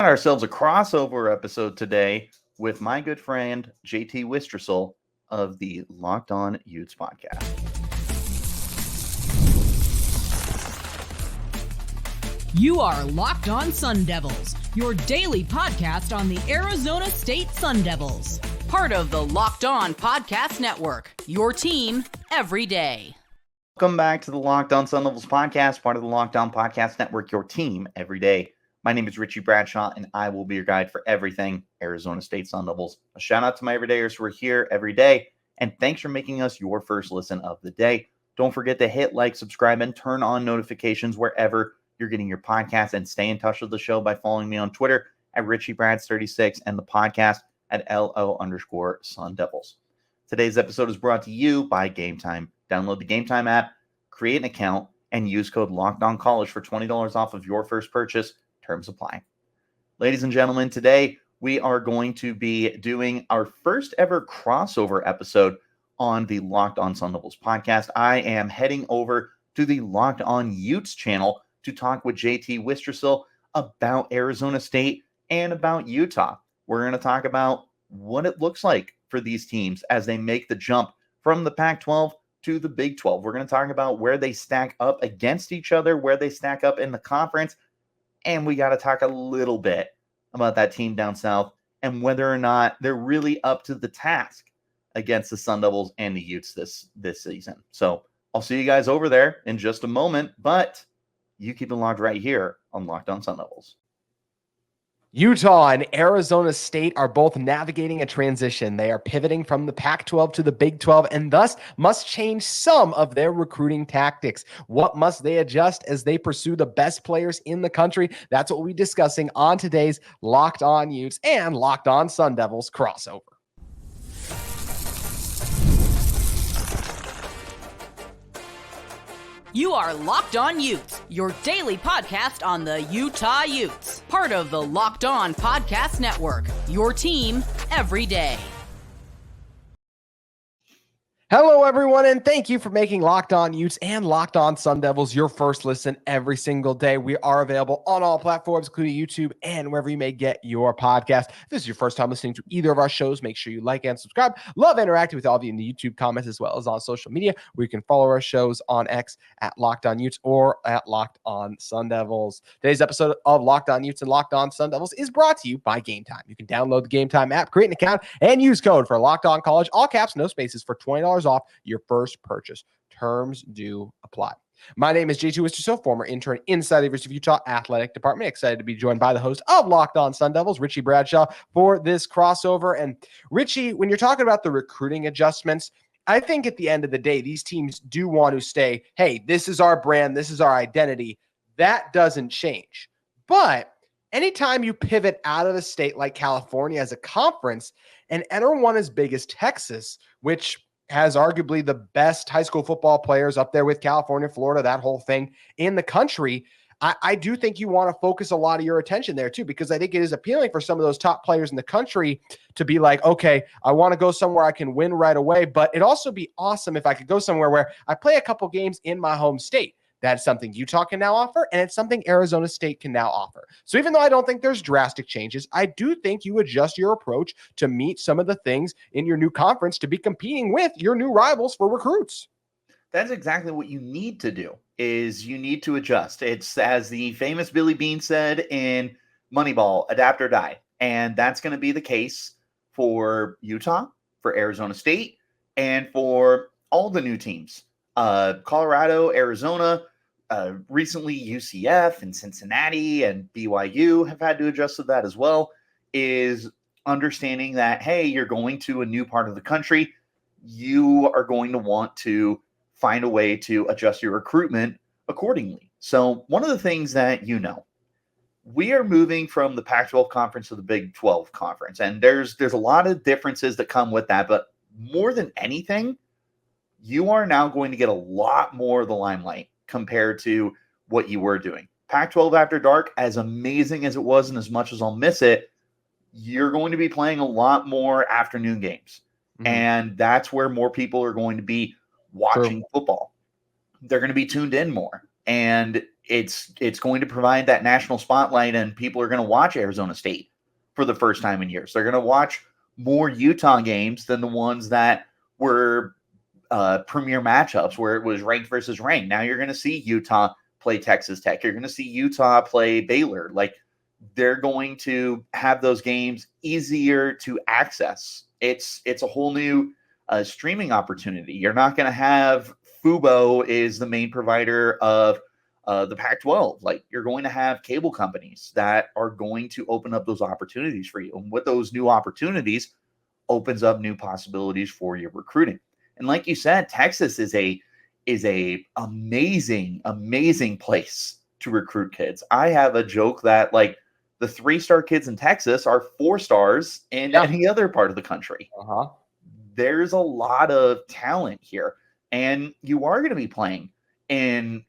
Ourselves a crossover episode today with my good friend JT Wistrcill of the Locked On Utes podcast. You are Locked On Sun Devils, your daily podcast on the Arizona State Sun Devils. Part of the Locked On Podcast Network, your team every day. Welcome back to the Locked On Sun Devils podcast, part of the Locked On Podcast Network, your team every day. My name is Richie Bradshaw, and I will be your guide for everything Arizona State Sun Devils. A shout out to my everydayers who are here every day, and thanks for making us your first listen of the day. Don't forget to hit like, subscribe, and turn on notifications wherever you're getting your podcast, and stay in touch with the show by following me on Twitter at RichieBrads36 and the podcast at LO_Sun Devils. Today's episode is brought to you by Game Time. Download the Game Time app, create an account, and use code LOCKEDONCollege for $20 off of your first purchase. Terms apply. Ladies and gentlemen, today we are going to be doing our first ever crossover episode on the Locked On Sun Devils podcast. I am heading over to the Locked On Utes channel to talk with JT Wistrcill about Arizona State and about Utah. We're going to talk about what it looks like for these teams as they make the jump from the Pac-12 to the Big 12. We're going to talk about where they stack up against each other, where they stack up in the conference, and we got to talk a little bit about that team down south and whether or not they're really up to the task against the Sun Devils and the Utes this season. So I'll see you guys over there in just a moment, but you keep it locked right here on Locked On Sun Devils. Utah and Arizona State are both navigating a transition. They are pivoting from the Pac-12 to the Big 12 and thus must change some of their recruiting tactics. What must they adjust as they pursue the best players in the country? That's what we'll be discussing on today's Locked On Utes and Locked On Sun Devils crossover. You are Locked On Utes, your daily podcast on the Utah Utes. Part of the Locked On Podcast Network, your team every day. Hello, everyone, and thank you for making Locked On Utes and Locked On Sun Devils your first listen every single day. We are available on all platforms, including YouTube and wherever you may get your podcast. If this is your first time listening to either of our shows, make sure you like and subscribe. Love interacting with all of you in the YouTube comments as well as on social media, where you can follow our shows on X at Locked On Utes or at Locked On Sun Devils. Today's episode of Locked On Utes and Locked On Sun Devils is brought to you by Game Time. You can download the Game Time app, create an account, and use code for Locked On College, all caps, no spaces, for $20 off your first purchase. Terms do apply. My name is JT Wistrcill, former intern inside the University of Utah Athletic Department. Excited to be joined by the host of Locked On Sun Devils, Richie Bradshaw, for this crossover. And Richie, when you're talking about the recruiting adjustments, I think at the end of the day, these teams do want to stay, hey, this is our brand, this is our identity. That doesn't change. But anytime you pivot out of a state like California as a conference and enter one as big as Texas, which has arguably the best high school football players up there with California, Florida, that whole thing in the country, I do think you want to focus a lot of your attention there too, because I think it is appealing for some of those top players in the country to be like, okay, I want to go somewhere I can win right away, but it'd also be awesome if I could go somewhere where I play a couple games in my home state. That's something Utah can now offer, and it's something Arizona State can now offer. So even though I don't think there's drastic changes, I do think you adjust your approach to meet some of the things in your new conference to be competing with your new rivals for recruits. That's exactly what you need to do, is you need to adjust. It's, as the famous Billy Beane said in Moneyball, adapt or die. And that's going to be the case for Utah, for Arizona State, and for all the new teams. Colorado, Arizona, recently UCF and Cincinnati and BYU have had to adjust to that as well, is understanding that, hey, you're going to a new part of the country. You are going to want to find a way to adjust your recruitment accordingly. So one of the things that we are moving from the Pac-12 Conference to the Big 12 Conference, and there's a lot of differences that come with that, but more than anything, you are now going to get a lot more of the limelight compared to what you were doing. Pac-12 After Dark, as amazing as it was and as much as I'll miss it, you're going to be playing a lot more afternoon games. Mm-hmm. And that's where more people are going to be watching football. They're going to be tuned in more. And it's going to provide that national spotlight, and people are going to watch Arizona State for the first time in years. They're going to watch more Utah games than the ones that were premier matchups where it was ranked versus ranked. Now you're going to see Utah play Texas Tech. You're going to see Utah play Baylor. Like, they're going to have those games easier to access. It's a whole new streaming opportunity. You're not going to have Fubo is the main provider of the Pac-12. Like, you're going to have cable companies that are going to open up those opportunities for you. And with those new opportunities opens up new possibilities for your recruiting. And like you said, Texas is a amazing place to recruit kids. I have a joke that, like, the 3-star kids in Texas are 4 stars in any other part of the country. There's a lot of talent here, and you are going to be playing in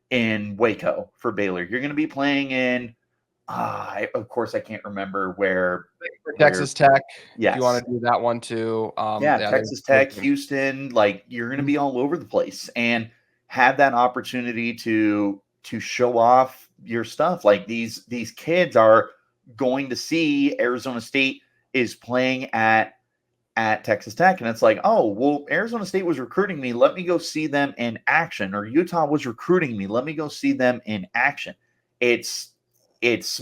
Waco for Baylor. You're going to be playing in, of course, I can't remember where. Texas Tech. Yes. You want to do that one too? Texas Tech, Houston. Like, you're going to be all over the place and have that opportunity to show off your stuff. Like, these kids are going to see Arizona State is playing at Texas Tech, and it's like, oh, well, Arizona State was recruiting me. Let me go see them in action. Or Utah was recruiting me. Let me go see them in action. It's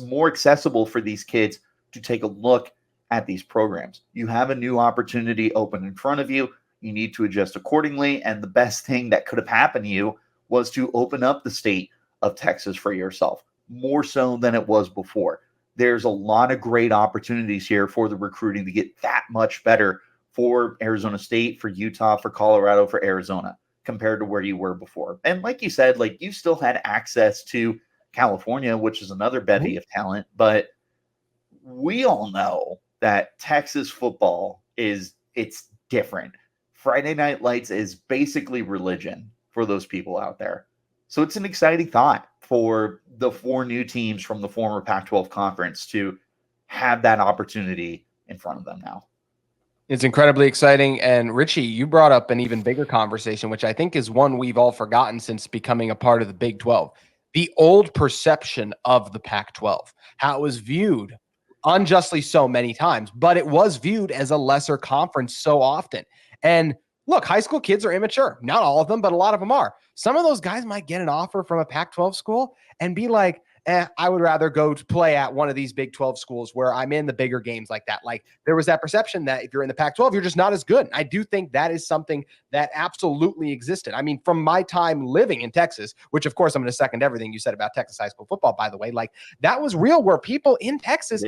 more accessible for these kids to take a look at these programs. You have a new opportunity open in front of you. You need to adjust accordingly. And the best thing that could have happened to you was to open up the state of Texas for yourself, more so than it was before. There's a lot of great opportunities here for the recruiting to get that much better for Arizona State, for Utah, for Colorado, for Arizona, compared to where you were before. And like you said, like, you still had access to California, which is another bevy of talent, but we all know that Texas football it's different. Friday Night Lights is basically religion for those people out there. So it's an exciting thought for the 4 new teams from the former Pac-12 Conference to have that opportunity in front of them now. It's incredibly exciting. And Richie, you brought up an even bigger conversation, which I think is one we've all forgotten since becoming a part of the Big 12. The old perception of the Pac-12, how it was viewed unjustly so many times, but it was viewed as a lesser conference so often. And look, high school kids are immature. Not all of them, but a lot of them are. Some of those guys might get an offer from a Pac-12 school and be like, I would rather go to play at one of these Big 12 schools where I'm in the bigger games like that. Like, there was that perception that if you're in the Pac-12, you're just not as good. And I do think that is something that absolutely existed. I mean, from my time living in Texas, which of course I'm going to second everything you said about Texas high school football, by the way, like, that was real, where people in Texas,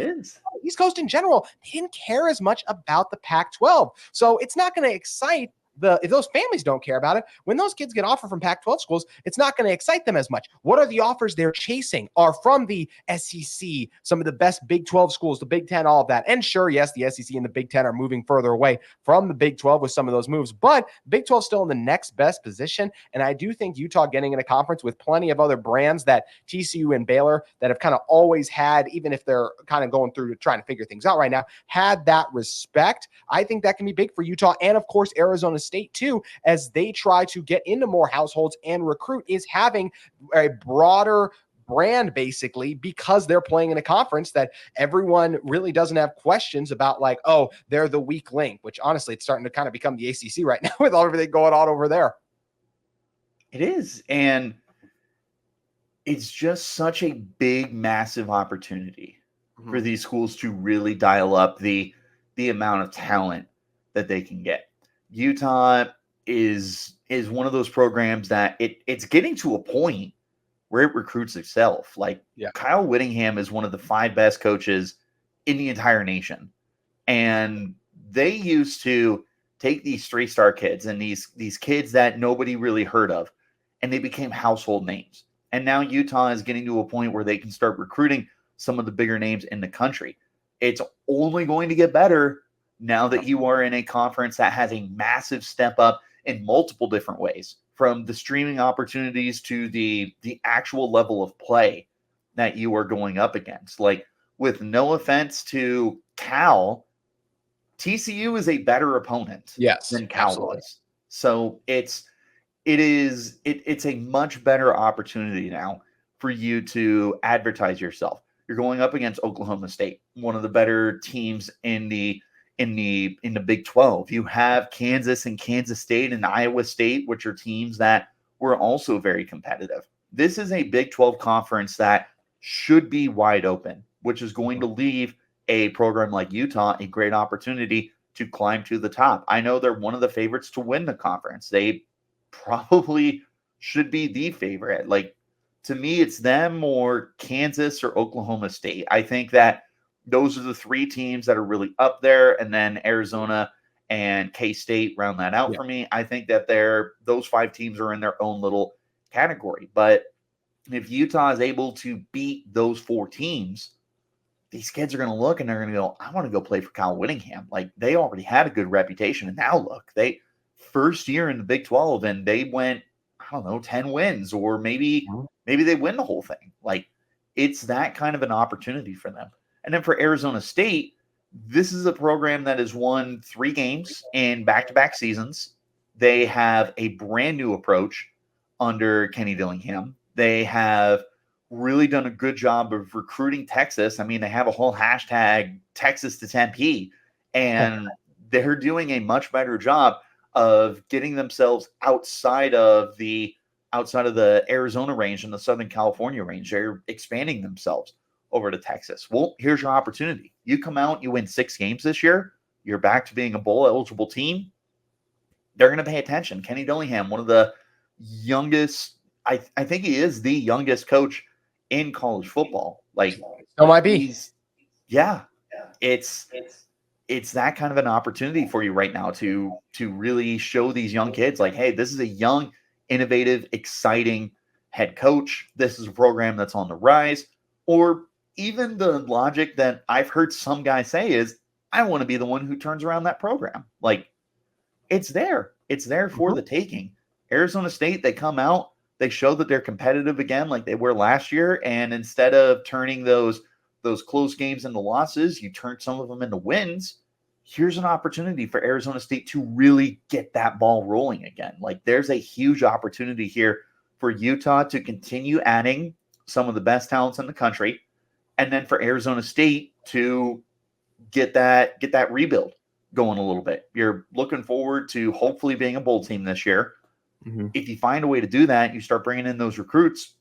East Coast in general, didn't care as much about the Pac-12. So it's not going to excite if those families don't care about it, when those kids get offered from Pac-12 schools, it's not going to excite them as much. What are the offers they're chasing are from the SEC, some of the best Big 12 schools, the Big 10, all of that. And sure, yes, the SEC and the Big 10 are moving further away from the Big 12 with some of those moves, but Big 12 is still in the next best position. And I do think Utah getting in a conference with plenty of other brands that TCU and Baylor that have kind of always had, even if they're kind of going through trying to figure things out right now, had that respect. I think that can be big for Utah, and of course Arizona State too, as they try to get into more households and recruit, is having a broader brand, basically, because they're playing in a conference that everyone really doesn't have questions about, like, oh, they're the weak link, which honestly, it's starting to kind of become the ACC right now with everything going on over there. It is. And it's just such a big, massive opportunity for these schools to really dial up the amount of talent that they can get. Utah is one of those programs that it's getting to a point where it recruits itself. Like, Kyle Whittingham is one of the 5 best coaches in the entire nation. And they used to take these 3-star kids and these kids that nobody really heard of, and they became household names. And now Utah is getting to a point where they can start recruiting some of the bigger names in the country. It's only going to get better now that you are in a conference that has a massive step up in multiple different ways, from the streaming opportunities to the actual level of play that you are going up against. Like, with no offense to Cal, TCU is a better opponent than Cal was. So it's a much better opportunity now for you to advertise yourself. You're going up against Oklahoma State, one of the better teams in the Big 12. You have Kansas and Kansas State and Iowa State, which are teams that were also very competitive. This is a Big 12 conference that should be wide open, which is going to leave a program like Utah a great opportunity to climb to the top. I know they're one of the favorites to win the conference. They probably should be the favorite. Like, to me, it's them or Kansas or Oklahoma State. I think that those are the three teams that are really up there, and then Arizona and K-State round that out for me. I think that those five teams are in their own little category. But if Utah is able to beat those four teams, these kids are going to look and they're going to go, I want to go play for Cal Whittingham. Like, they already had a good reputation. And now look, they first year in the Big 12 and they went, I don't know, 10 wins, or maybe they win the whole thing. Like, it's that kind of an opportunity for them. And then for Arizona State, this is a program that has won 3 games in back-to-back seasons. They have a brand new approach under Kenny Dillingham. They have really done a good job of recruiting Texas. I mean, they have a whole hashtag Texas to Tempe, and they're doing a much better job of getting themselves outside of the Arizona range and the Southern California range. They're expanding themselves over to Texas. Well, here's your opportunity. You come out, you win 6 games this year, you're back to being a bowl eligible team. They're going to pay attention. Kenny Dillingham, one of the youngest, I think he is the youngest coach in college football. Like, still might be. It's that kind of an opportunity for you right now to really show these young kids, like, hey, this is a young, innovative, exciting head coach. This is a program that's on the rise. Or even the logic that I've heard some guys say is, I want to be the one who turns around that program. Like, it's there. It's there for the taking. Arizona State, they come out, they show that they're competitive again like they were last year. And instead of turning those close games into losses, you turn some of them into wins. Here's an opportunity for Arizona State to really get that ball rolling again. Like, there's a huge opportunity here for Utah to continue adding some of the best talents in the country, and then for Arizona State to get that rebuild going a little bit. You're looking forward to hopefully being a bowl team this year. If you find a way to do that, you start bringing in those recruits.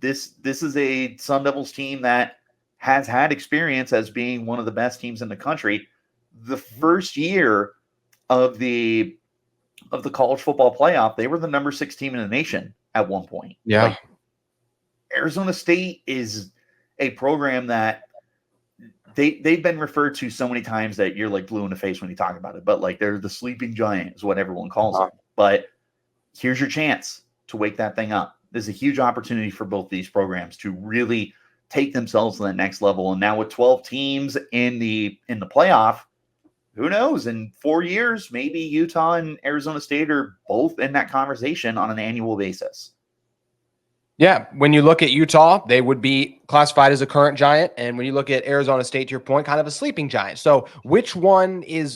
This is a Sun Devils team that has had experience as being one of the best teams in the country. The first year of the college football playoff, they were the number 6 team in the nation at one point. Yeah. Like, Arizona State is a program that they've been referred to so many times that you're like blue in the face when you talk about it. But like, they're the sleeping giant is what everyone calls them. But here's your chance to wake that thing up. There's a huge opportunity for both these programs to really take themselves to the next level. And now with 12 teams in the playoff, who knows? In 4 years, maybe Utah and Arizona State are both in that conversation on an annual basis. Yeah, when you look at Utah, they would be classified as a current giant. And when you look at Arizona State, to your point, kind of a sleeping giant. So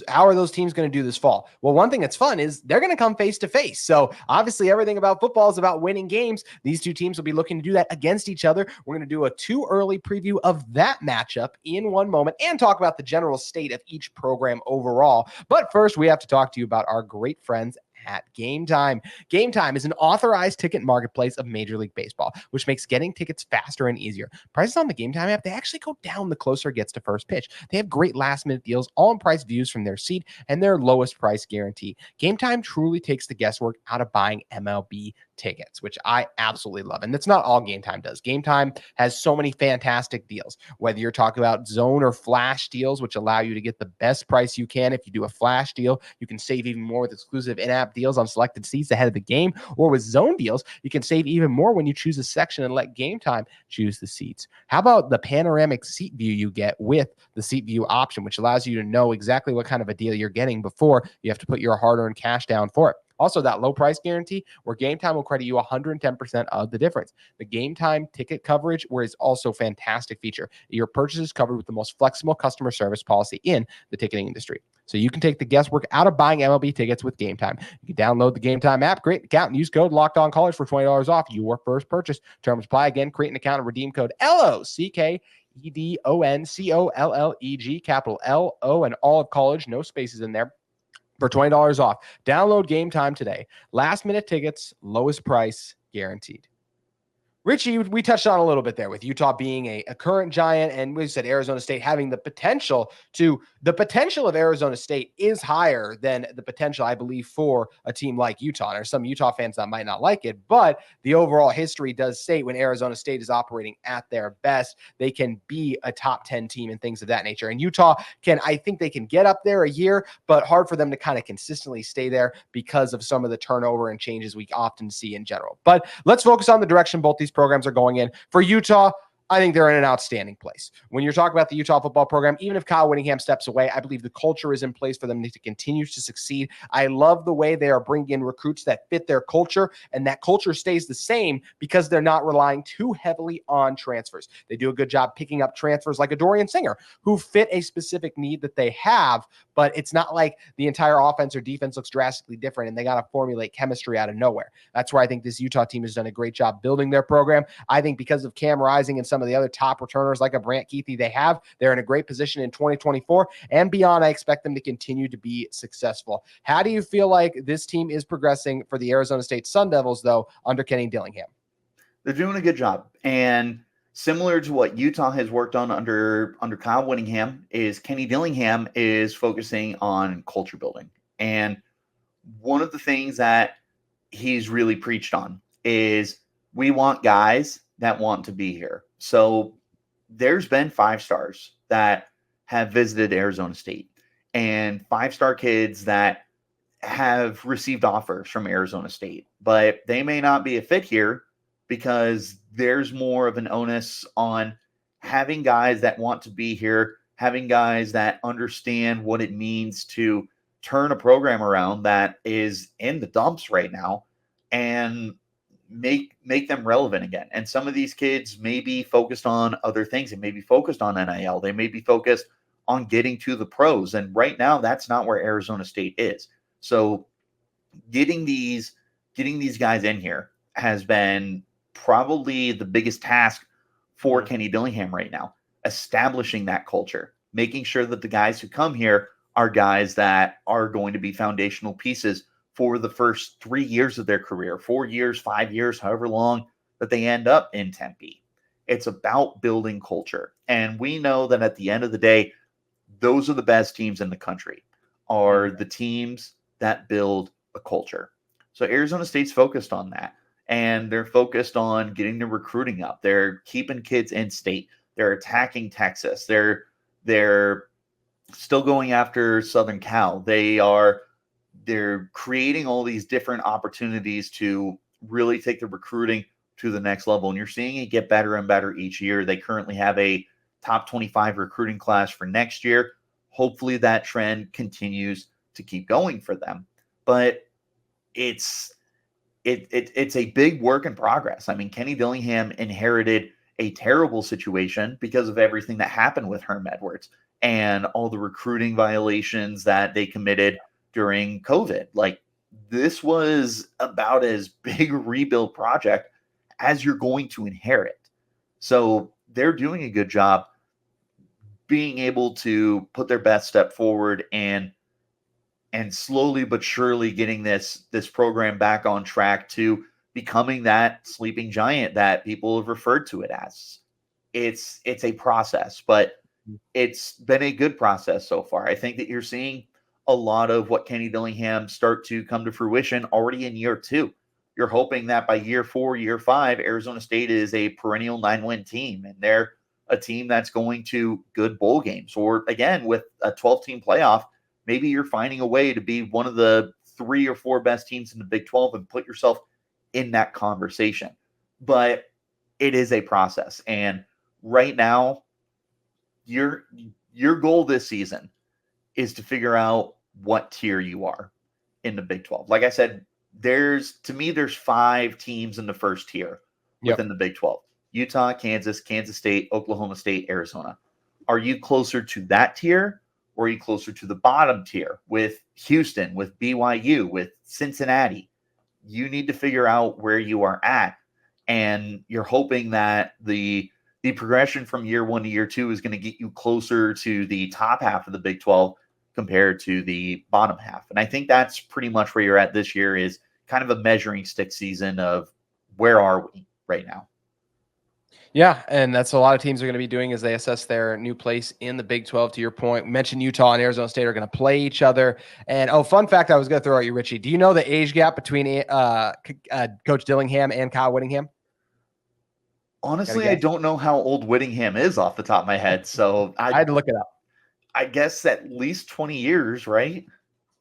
how are those teams going to do this fall? Well, one thing that's fun is they're going to come face to face. So obviously everything about football is about winning games. These two teams will be looking to do that against each other. We're going to do a too early preview of that matchup in one moment and talk about the general state of each program overall. But first, we have to talk to you about our great friends at Game Time. Game Time is an authorized ticket marketplace of Major League Baseball, which makes getting tickets faster and easier. Prices on the Game Time app, they actually go down the closer it gets to first pitch. They have great last-minute deals, all-in-price views from their seat, and their lowest price guarantee. Game Time truly takes the guesswork out of buying MLB tickets, which I absolutely love. And that's not all Game Time does. Game Time has so many fantastic deals, whether you're talking about zone or flash deals, which allow you to get the best price you can. If you do a flash deal, you can save even more with exclusive in-app deals on selected seats ahead of the game, or with zone deals, you can save even more when you choose a section and let Game Time choose the seats. How about the panoramic seat view you get with the seat view option, which allows you to know exactly what kind of a deal you're getting before you have to put your hard-earned cash down for it. Also, that low price guarantee where Game Time will credit you 110% of the difference. The Game Time ticket coverage where is also a fantastic feature. Your purchase is covered with the most flexible customer service policy in the ticketing industry. So you can take the guesswork out of buying MLB tickets with Game Time. You can download the Game Time app, create an account, and use code LOCKEDONCollege for $20 off your first purchase. Terms apply. Again, create an account and redeem code LOCKEDONCOLLEG, capital LO and all of college, no spaces in there, for $20 off. Download Game Time today. Last minute tickets, lowest price guaranteed. Richie, we touched on a little bit there with Utah being a current giant, and we said Arizona State having the potential of Arizona State is higher than the potential, I believe, for a team like Utah. There's some Utah fans that might not like it, but the overall history does say when Arizona State is operating at their best, they can be a top 10 team and things of that nature. And Utah I think they can get up there a year, but hard for them to kind of consistently stay there because of some of the turnover and changes we often see in general. But let's focus on the direction both these programs are going in. For Utah, I think they're in an outstanding place. When you're talking about the Utah football program, even if Kyle Whittingham steps away, I believe the culture is in place for them to continue to succeed. I love the way they are bringing in recruits that fit their culture, and that culture stays the same because they're not relying too heavily on transfers. They do a good job picking up transfers like a Dorian Singer who fit a specific need that they have, but it's not like the entire offense or defense looks drastically different and they got to formulate chemistry out of nowhere. That's where I think this Utah team has done a great job building their program. I think because of Cam Rising and some of the other top returners like a Brant Keithy they're in a great position in 2024 and beyond. I expect them to continue to be successful. How do you feel like this team is progressing for the Arizona State Sun Devils, though, under Kenny Dillingham? They're doing a good job. And similar to what Utah has worked on under Kyle Whittingham, is Kenny Dillingham is focusing on culture building. And one of the things that he's really preached on is we want guys that want to be here. So there's been 5-stars that have visited Arizona State and 5-star kids that have received offers from Arizona State, but they may not be a fit here because there's more of an onus on having guys that want to be here, having guys that understand what it means to turn a program around that is in the dumps right now and make them relevant again. And some of these kids may be focused on other things. They may be focused on NIL. They may be focused on getting to the pros. And right now, that's not where Arizona State is. So getting these guys in here has been probably the biggest task for Kenny Dillingham right now, establishing that culture, making sure that the guys who come here are guys that are going to be foundational pieces for the first 3 years of their career, 4 years, 5 years, however long that they end up in Tempe. It's about building culture. And we know that at the end of the day, those are the best teams in the country, are the teams that build a culture. So Arizona State's focused on that. And they're focused on getting the recruiting up. They're keeping kids in state. They're attacking Texas. They're still going after Southern Cal. They're creating all these different opportunities to really take the recruiting to the next level. And you're seeing it get better and better each year. They currently have a top 25 recruiting class for next year. Hopefully that trend continues to keep going for them. But it's a big work in progress. I mean, Kenny Dillingham inherited a terrible situation because of everything that happened with Herm Edwards and all the recruiting violations that they committed during COVID. Like, this was about as big a rebuild project as you're going to inherit. So they're doing a good job being able to put their best step forward and slowly but surely getting this program back on track to becoming that sleeping giant that people have referred to it as. It's a process, but it's been a good process so far. I think that you're seeing a lot of what Kenny Dillingham start to come to fruition already in year 2. You're hoping that by year 4, year 5, Arizona State is a perennial 9-win team, and they're a team that's going to good bowl games. Or again, with a 12-team playoff, maybe you're finding a way to be one of the 3 or 4 best teams in the Big 12 and put yourself in that conversation. But it is a process. And right now, your goal this season is to figure out what tier you are in the Big 12. Like I said there's 5 teams in the first tier within the Big 12. Utah, Kansas, Kansas State, Oklahoma State, Arizona. Are you closer to that tier, or are you closer to the bottom tier with Houston, with BYU, with Cincinnati? You need to figure out where you are at, and you're hoping that the progression from year 1 to year 2 is going to get you closer to the top half of the Big 12 compared to the bottom half. And I think that's pretty much where you're at this year, is kind of a measuring stick season of where are we right now. Yeah, and that's a lot of teams are going to be doing as they assess their new place in the Big 12. To your point, we mentioned Utah and Arizona State are going to play each other. And fun fact I was going to throw at you, Richie. Do you know the age gap between Coach Dillingham and Kyle Whittingham? Honestly, I don't know how old Whittingham is off the top of my head, so I had to look it up. I guess at least 20 years, right?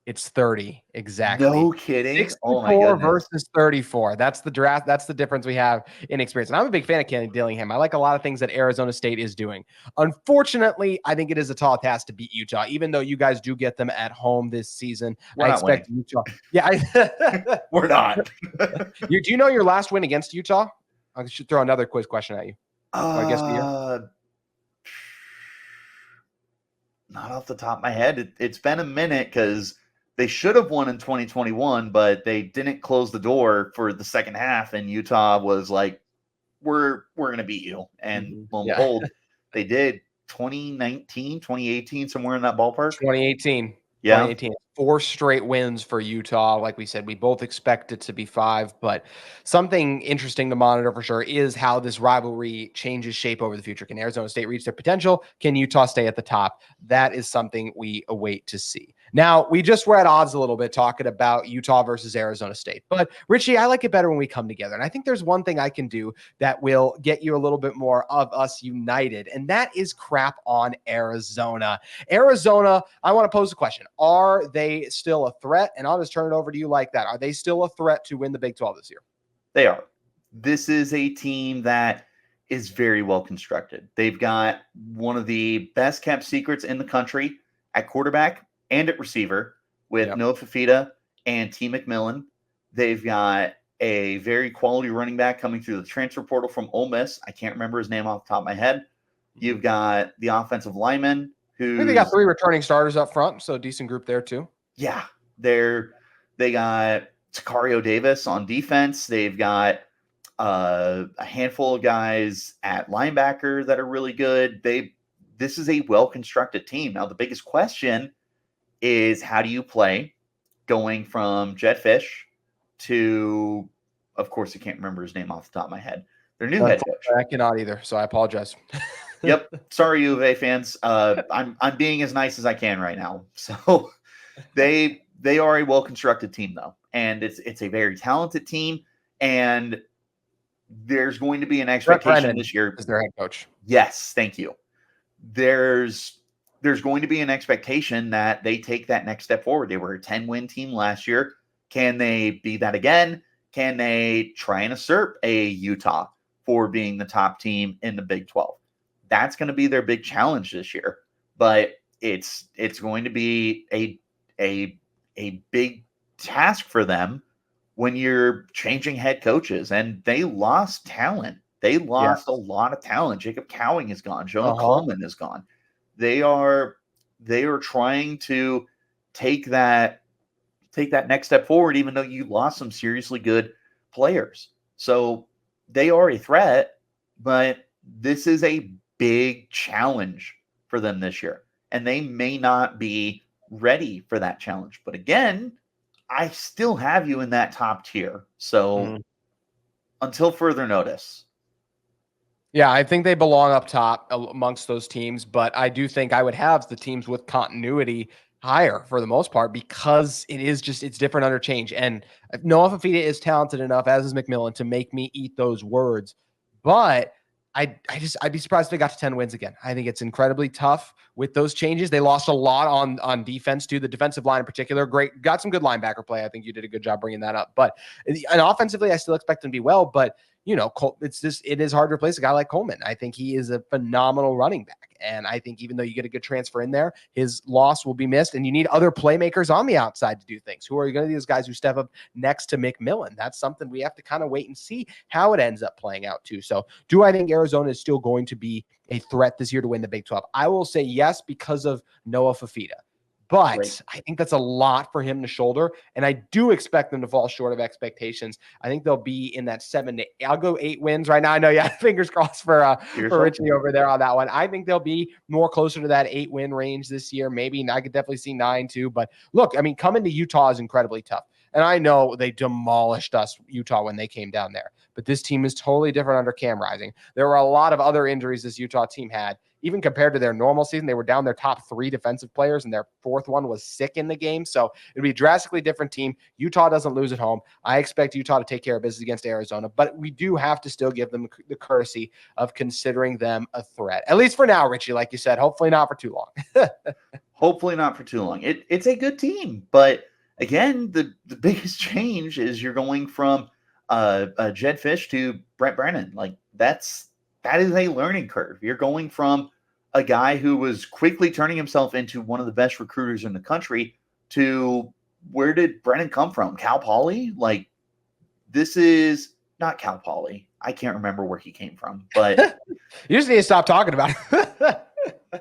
It's 30, exactly. No kidding. 64 versus 34. That's the draft. That's the difference we have in experience. And I'm a big fan of Kenny Dillingham. I like a lot of things that Arizona State is doing. Unfortunately, I think it is a tall task to beat Utah, even though you guys do get them at home this season. I expect Utah. Yeah, we're not. Do you know your last win against Utah? I should throw another quiz question at you. I guess not off the top of my head. It's been a minute because they should have won in 2021, but they didn't close the door for the second half, and Utah was like, we're going to beat you. And lo and behold, they did. 2019, 2018, somewhere in that ballpark. 2018. Yeah. 2018. 4 straight wins for Utah. Like we said, we both expect it to be 5, but something interesting to monitor for sure is how this rivalry changes shape over the future. Can Arizona State reach their potential? Can Utah stay at the top? That is something we await to see. Now, we just were at odds a little bit talking about Utah versus Arizona State, but Richie, I like it better when we come together. And I think there's one thing I can do that will get you a little bit more of us united, and that is crap on Arizona. Arizona, I want to pose a question. Are they still a threat? And I'll just turn it over to you like that. Are they still a threat to win the Big 12 this year? They are. This is a team that is very well constructed. They've got one of the best kept secrets in the country at quarterback and at receiver with Noah Fafita and T. McMillan. They've got a very quality running back coming through the transfer portal from Ole Miss. I can't remember his name off the top of my head. You've got the offensive lineman who they got 3 returning starters up front, so a decent group there too. Yeah, they got Sicario Davis on defense. They've got a handful of guys at linebacker that are really good. This is a well-constructed team. Now, the biggest question is, how do you play going from Jedd Fisch to, of course, I can't remember his name off the top of my head, their new head coach. I cannot either, so I apologize. Yep. Sorry, U of A fans. I'm being as nice as I can right now. So they are a well-constructed team, though, and it's a very talented team, and there's going to be an expectation this year as their head coach. Yes, thank you. There's going to be an expectation that they take that next step forward. They were a 10-win team last year. Can they be that again? Can they try and usurp a Utah for being the top team in the Big 12? That's going to be their big challenge this year. But it's going to be a big task for them when you're changing head coaches, and they lost talent. They lost a lot of talent. Jacob Cowing is gone. Jonah Coleman is gone. They are trying to take that next step forward, even though you lost some seriously good players. So they are a threat, but this is a big challenge for them this year, and they may not be ready for that challenge. But again, I still have you in that top tier. So until further notice. Yeah, I think they belong up top amongst those teams, but I do think I would have the teams with continuity higher for the most part, because it's different under change. And Noah Fafita is talented enough, as is McMillan, to make me eat those words. But I'd be surprised if they got to 10 wins again. I think it's incredibly tough with those changes. They lost a lot on defense too. The defensive line in particular, got some good linebacker play. I think you did a good job bringing that up. But and offensively, I still expect them to be well. But it is hard to replace a guy like Coleman. I think he is a phenomenal running back. And I think even though you get a good transfer in there, his loss will be missed. And you need other playmakers on the outside to do things. Who are going to be those guys who step up next to McMillan? That's something we have to kind of wait and see how it ends up playing out too. So do I think Arizona is still going to be a threat this year to win the Big 12? I will say yes, because of Noah Fafita. But Right. I think that's a lot for him to shoulder. And I do expect them to fall short of expectations. I think they'll be in that 7 to 8. I'll go 8 wins right now. I know, yeah, fingers crossed for Richie over there on that one. I think they'll be more closer to that 8-win range this year. Maybe I could definitely see 9 too. But look, I mean, coming to Utah is incredibly tough. And I know they demolished Utah, when they came down there. But this team is totally different under Cam Rising. There were a lot of other injuries this Utah team had. Even compared to their normal season, they were down their top 3 defensive players, and their 4th one was sick in the game. So it'd be a drastically different team. Utah doesn't lose at home. I expect Utah to take care of business against Arizona, but we do have to still give them the courtesy of considering them a threat. At least for now, Richie, like you said, hopefully not for too long. Hopefully not for too long. It's a good team, but again, the biggest change is you're going from Jed Fish to Brent Brennan. Like that is a learning curve. You're going from a guy who was quickly turning himself into one of the best recruiters in the country to where did Brennan come from? Cal Poly? Like, this is not Cal Poly. I can't remember where he came from, but you just need to stop talking about it.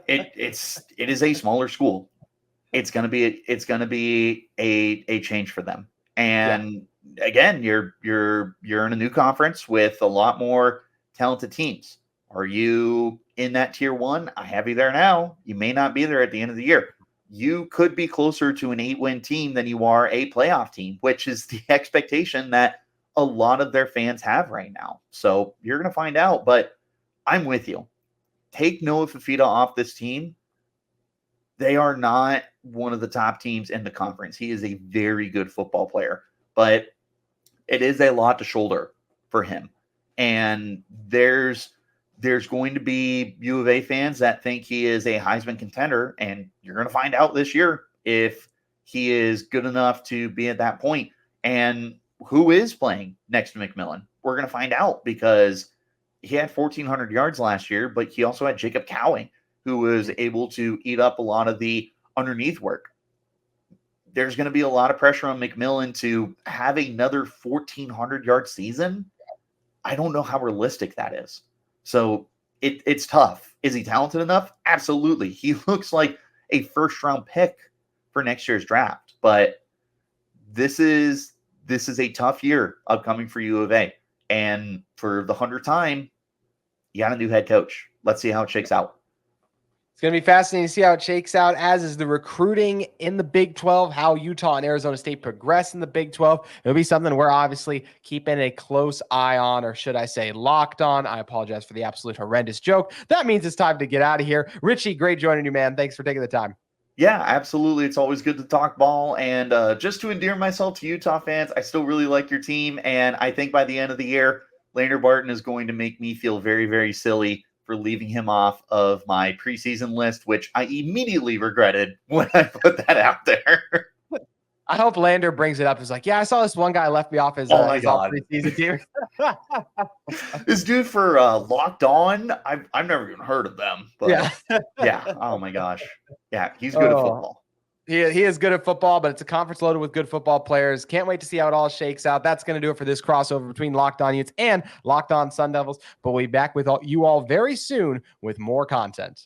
It is a smaller school. It's gonna be a change for them. And again, you're in a new conference with a lot more talented teams. Are you in that tier 1? I have you there now. You may not be there at the end of the year. You could be closer to an 8-win team than you are a playoff team, which is the expectation that a lot of their fans have right now. So you're going to find out, but I'm with you. Take Noah Fafita off this team. They are not one of the top teams in the conference. He is a very good football player, but it is a lot to shoulder for him. And there's going to be U of A fans that think he is a Heisman contender, and you're going to find out this year if he is good enough to be at that point. And who is playing next to McMillan? We're going to find out, because he had 1,400 yards last year, but he also had Jacob Cowing, who was able to eat up a lot of the underneath work. There's going to be a lot of pressure on McMillan to have another 1,400-yard season. I don't know how realistic that is. So it's tough. Is he talented enough? Absolutely. He looks like a first-round pick for next year's draft. But this is a tough year upcoming for U of A. And for the 100th time, you got a new head coach. Let's see how it shakes out. It's going to be fascinating to see how it shakes out, as is the recruiting in the Big 12, how Utah and Arizona State progress in the Big 12. It'll be something we're obviously keeping a close eye on, or should I say locked on. I apologize for the absolute horrendous joke. That means it's time to get out of here. Richie, great joining you, man. Thanks for taking the time. Yeah, absolutely. It's always good to talk ball. And just to endear myself to Utah fans, I still really like your team. And I think by the end of the year, Lander Barton is going to make me feel very, very silly for leaving him off of my preseason list, which I immediately regretted when I put that out there. I hope Lander brings it up. He's like, yeah, I saw this one guy left me off his, oh my his God. preseason team. This dude for Locked On, I've never even heard of them. But yeah. Oh my gosh. Yeah, he's good at football. He is good at football, but it's a conference loaded with good football players. Can't wait to see how it all shakes out. That's going to do it for this crossover between Locked On Utes and Locked On Sun Devils. But we'll be back with you all very soon with more content.